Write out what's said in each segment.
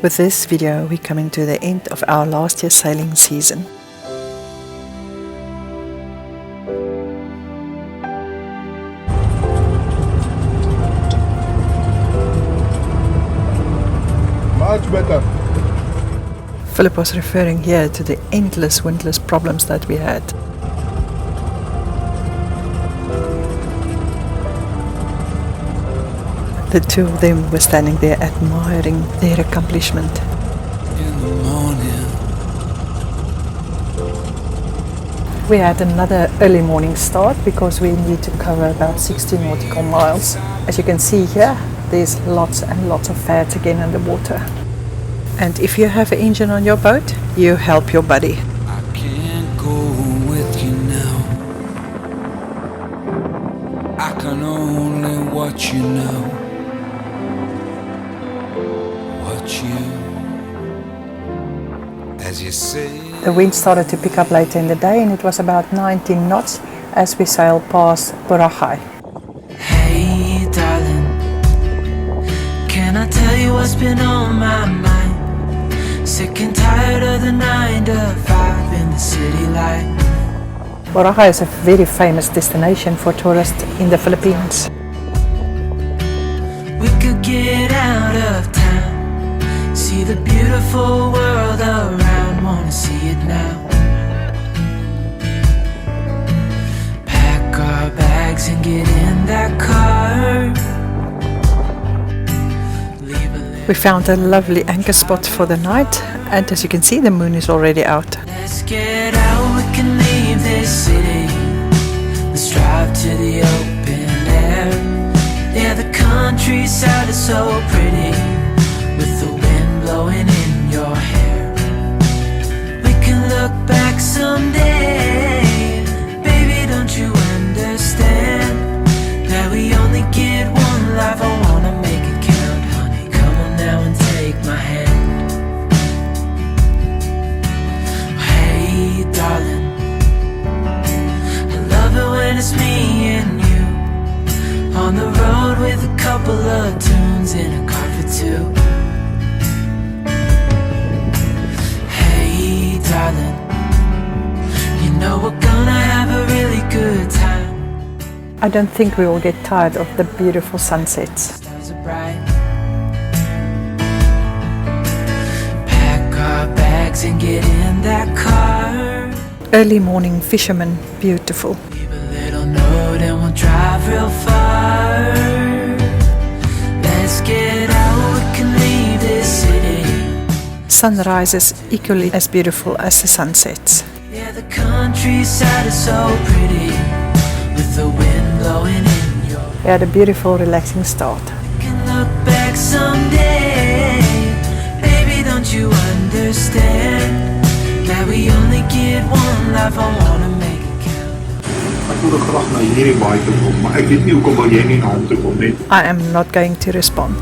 With this video, we're coming to the end of our last year's sailing season. Much better. Philip was referring here to the endless windlass problems that we had. The two of them were standing there admiring their accomplishment. In the morning. We had another early morning start because we need to cover about 60 nautical miles. As you can see here, there's lots and lots of fat again in the water. And if you have an engine on your boat, you help your buddy. I can't go with you now. I can only watch you now. Watch you. As you say. The wind started to pick up later in the day and it was about 19 knots as we sailed past Boracay. Hey darling, can I tell you what's been on my mind? Sick and tired of the 9 to 5 in the city light. Boracay is a very famous destination for tourists in the Philippines. We could get out of town, see the beautiful world around, wanna see it now. Pack our bags and get in that car. We found a lovely anchor spot for the night, and as you can see, the moon is already out. Let's get out, we can leave this city. Let's drive to the open air. Yeah, the countryside is so pretty, with the wind blowing in your hair. We can look back someday. Baby, don't you understand that we only get one life? I wanna make it count, honey. Come on now and take my hand. Hey darling, I love it when it's me and you, on the road with a couple of tunes in a car for two. Hey darling, you know we're gonna have a really good time. I don't think we will get tired of the beautiful sunsets. Stars are bright. Pack our bags and get in that car. Early morning fishermen, beautiful. Leave a little note and we'll drive real far. Let's get out, we can leave this city. Sunrises equally as beautiful as the sunsets. Yeah, the countryside is so pretty, with the wind blowing in your. We had a beautiful, relaxing start. We can look back someday. Baby, don't you understand that we only get one life? I wanna make it count. Ek wil graag na hierdie baie toe kom, maar ek weet nie hoekom wil jy nie na hom toe kom nie. I am not going to respond.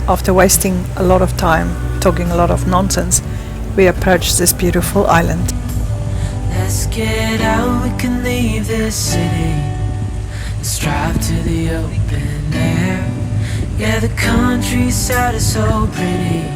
After wasting a lot of time talking a lot of nonsense, we approached this beautiful island. Let's get out, we can leave this city. Let's drive to the open air. Yeah, the countryside is so pretty,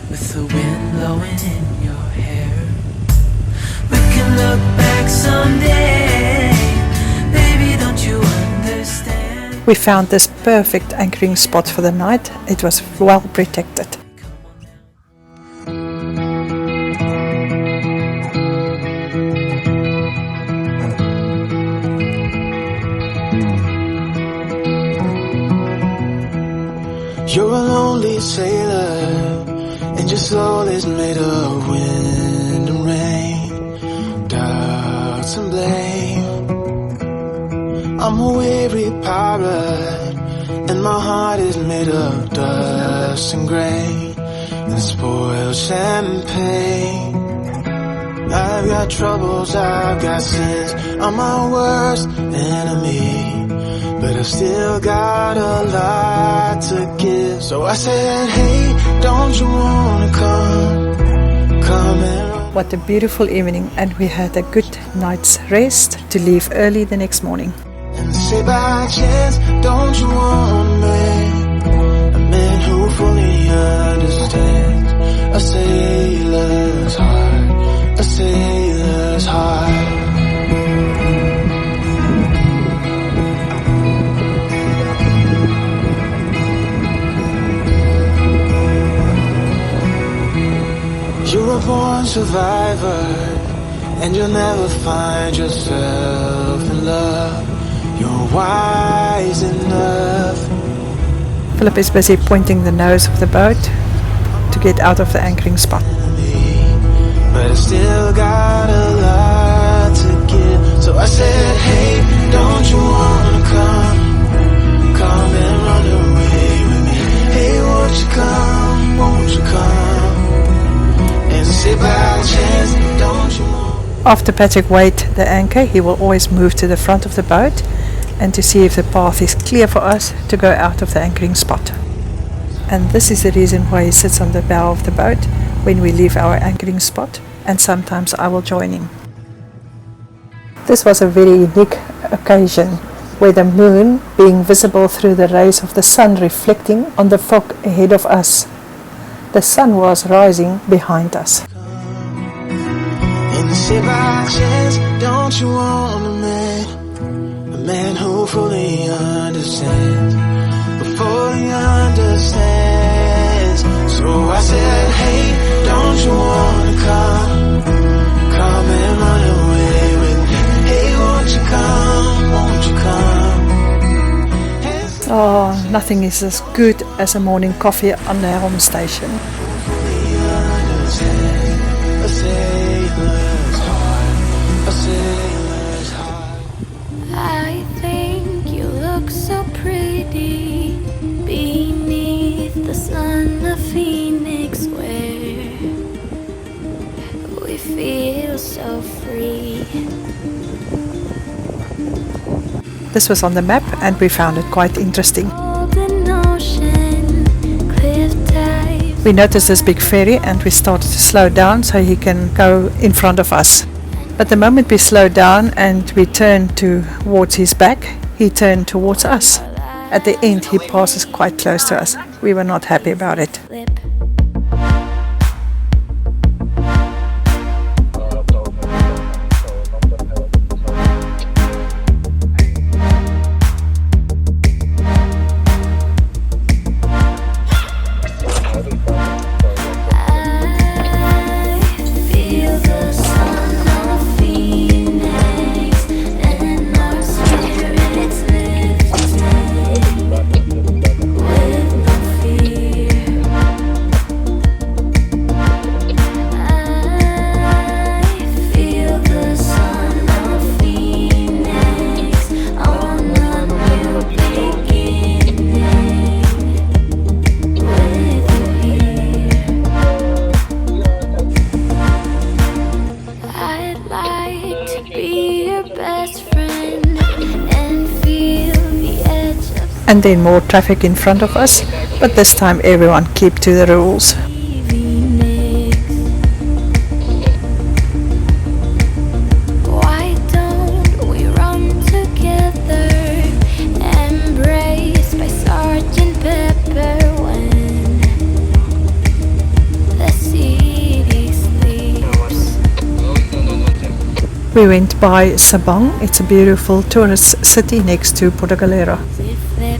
with the wind blowing in your hair. We can look back someday. Baby, don't you understand? We found this perfect anchoring spot for the night. It was well protected. You're a lonely sailor, and your soul is made of wind and rain, doubts and blame. I'm a weary pirate, and my heart is made of dust and grain, and spoiled champagne. I've got troubles, I've got sins, I'm my worst enemy, but I've still got a lot to give. So I said, hey, don't you wanna come and... What a beautiful evening, and we had a good night's rest to leave early the next morning. And say by chance, don't you want me? A man who fully understands a sailor's heart, a sailor's heart. You're a born survivor, and you'll never find yourself in love. You're wise enough. Philip is busy pointing the nose of the boat to get out of the anchoring spot. But I still got a lot to give. So I said, hey, don't you wanna come and run away with me? Hey, won't you come and say by chance, don't you want? After Patrick weighed the anchor, he will always move to the front of the boat and to see if the path is clear for us to go out of the anchoring spot. And this is the reason why he sits on the bow of the boat when we leave our anchoring spot, and sometimes I will join him. This was a very unique occasion where the moon, being visible through the rays of the sun reflecting on the fog ahead of us, the sun was rising behind us. And say by chance, don't you want a man who fully understands, fully understands. So I said, hey, don't you wanna come and run away with me? Hey, won't you come? Oh, nothing is as good as a morning coffee on the Helm station. Fully understand, a sailor's heart, a sailor's heart. I think you look so pretty beneath the sun of Phoenix, where we feel so free. This was on the map and we found it quite interesting. Golden ocean, cliff dive. We noticed this big ferry and we started to slow down so he can go in front of us. But the moment we slowed down and we turned towards his back, he turned towards us. At the end, he passes quite close to us. We were not happy about it. Lip. And then more traffic in front of us, but this time everyone kept to the rules. Why don't we run together, embraced by Sergeant Pepper when the city sleeps? We went by Sabang. It's a beautiful tourist city next to Porto Galera. We flip.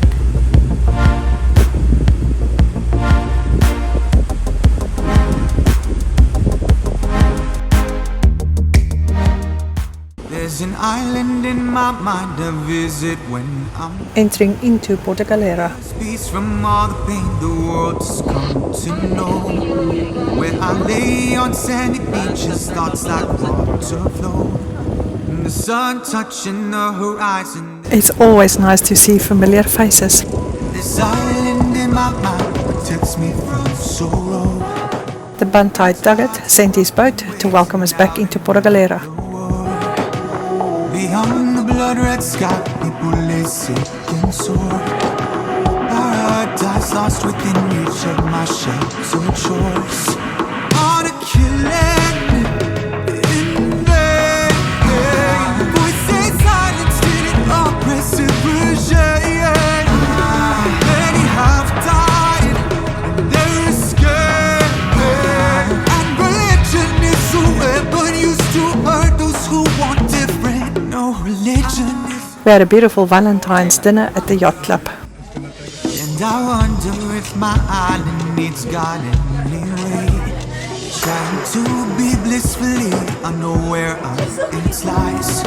There's an island in my mind to visit when I'm Entering into Porto Galera. peace from all the pain the world has come to know. Where I lay on sandy beaches, thoughts like water flow. And the sun touching the horizon. It's always nice to see familiar faces. This island in my mind protects me from sorrow. The Bantai Tagat sent his boat to welcome us back into Porto Galera. Beyond the blood red sky, people lay sick and sore. Paradise lost within reach of my sheltered shores. On a killing in vain. Voices silenced in an oppressive We had a beautiful Valentine's dinner at the yacht club. And I wonder if my island needs God anyway. Trying to be blissfully unaware of its lies.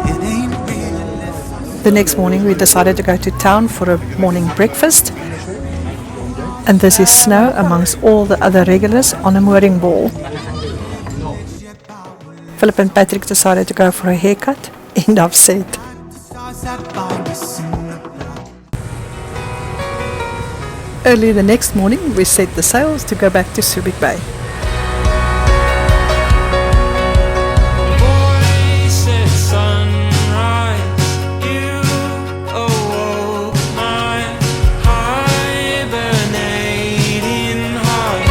It ain't really left. The next morning we decided to go to town for a morning breakfast. And this is Snow amongst all the other regulars on a mooring ball. Philip and Patrick decided to go for a haircut. End of set. Stars that bind us in the blood. Early the next morning we set the sails to go back to Subic Bay. Voice at sunrise, you awoke my hibernating heart,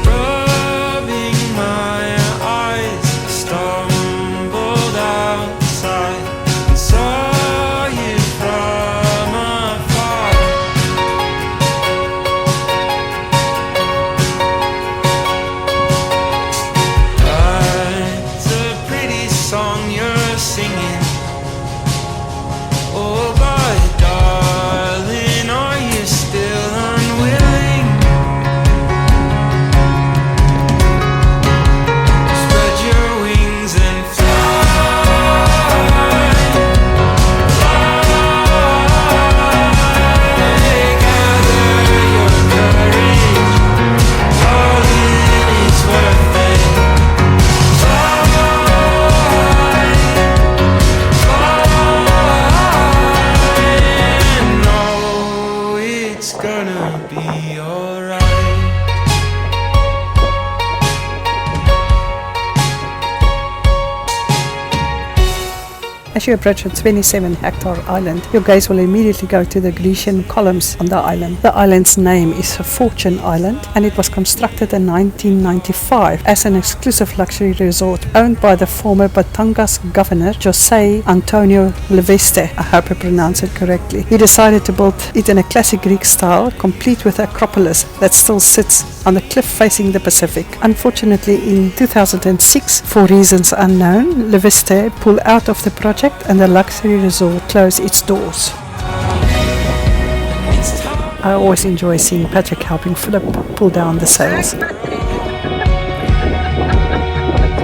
rubbing my eyes. Stumbled outside and saw you from afar. It's a pretty song you're singing. Oh, but darling, are you still unwilling? Spread your wings and fly. Gather your courage, darling, it's worth it. No, it's gonna be alright. As you approach a 27-hectare island, your gaze will immediately go to the Grecian columns on the island. The island's name is Fortune Island, and it was constructed in 1995 as an exclusive luxury resort owned by the former Batangas governor, Jose Antonio Leveste. I hope I pronounced it correctly. He decided to build it in a classic Greek style, complete with Acropolis that still sits on the cliff facing the Pacific. Unfortunately, in 2006, for reasons unknown, Leveste pulled out of the project and the luxury resort closed its doors. I always enjoy seeing Patrick helping Philip pull down the sails.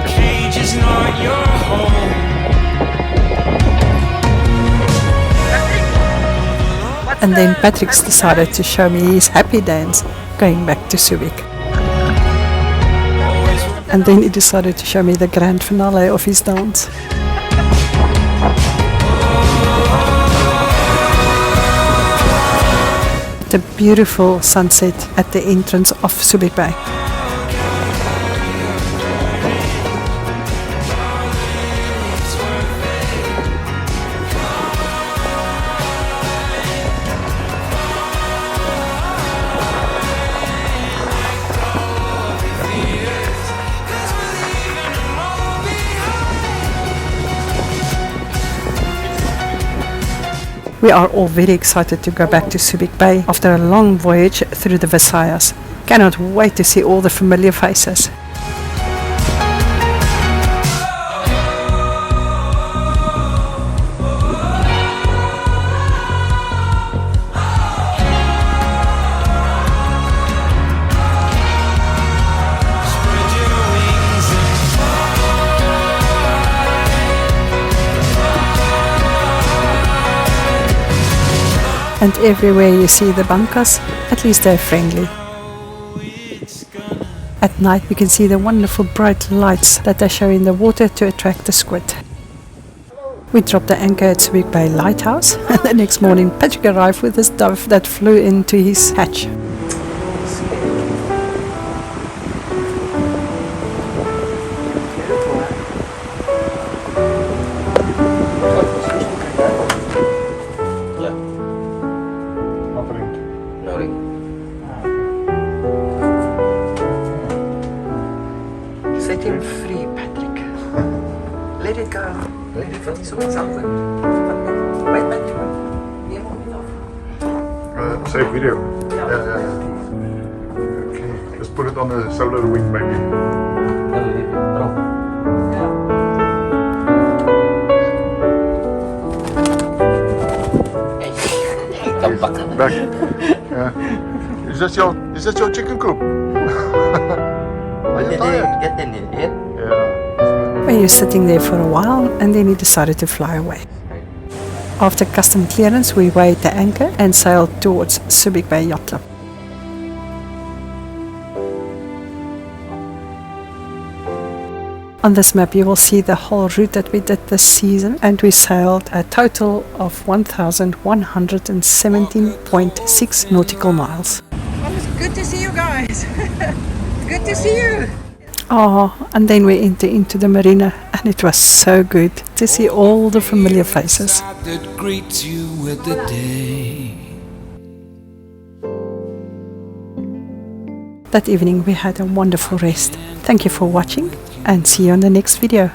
Cage is not your home. And then Patrick's decided to show me his happy dance going back to Subic. And then he decided to show me the grand finale of his dance. The beautiful sunset at the entrance of Subic Bay. We are all very excited to go back to Subic Bay after a long voyage through the Visayas. Cannot wait to see all the familiar faces. Spread your wings and And everywhere you see the bankas, at least they're friendly. At night we can see the wonderful bright lights that they show in the water to attract the squid. We dropped the anchor at Subic Bay Lighthouse, and the next morning Patrick arrived with his dove that flew into his hatch. Set him free, Patrick. Let it go. Let it go. Something. Wait, Patrick. Save video. Yeah. Okay. Just put it on the solar wing, maybe. tampak. Back. Yeah. Is that your chicken coop? Are you tired? Get in it. Yeah. We were sitting there for a while and then he decided to fly away. After custom clearance, we weighed the anchor and sailed towards Subic Bay Yacht Club. On this map you will see the whole route that we did this season, and we sailed a total of 1,117.6 nautical miles. Well, it's good to see you guys. Good to see you. Oh, and then we entered into the marina and it was so good to see all the familiar faces. That greets you with the day. That evening we had a wonderful rest. Thank you for watching and see you on the next video.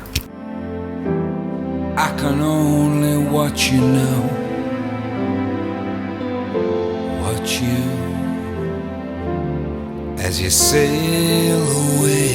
I can only watch you now. Watch you as you sail away.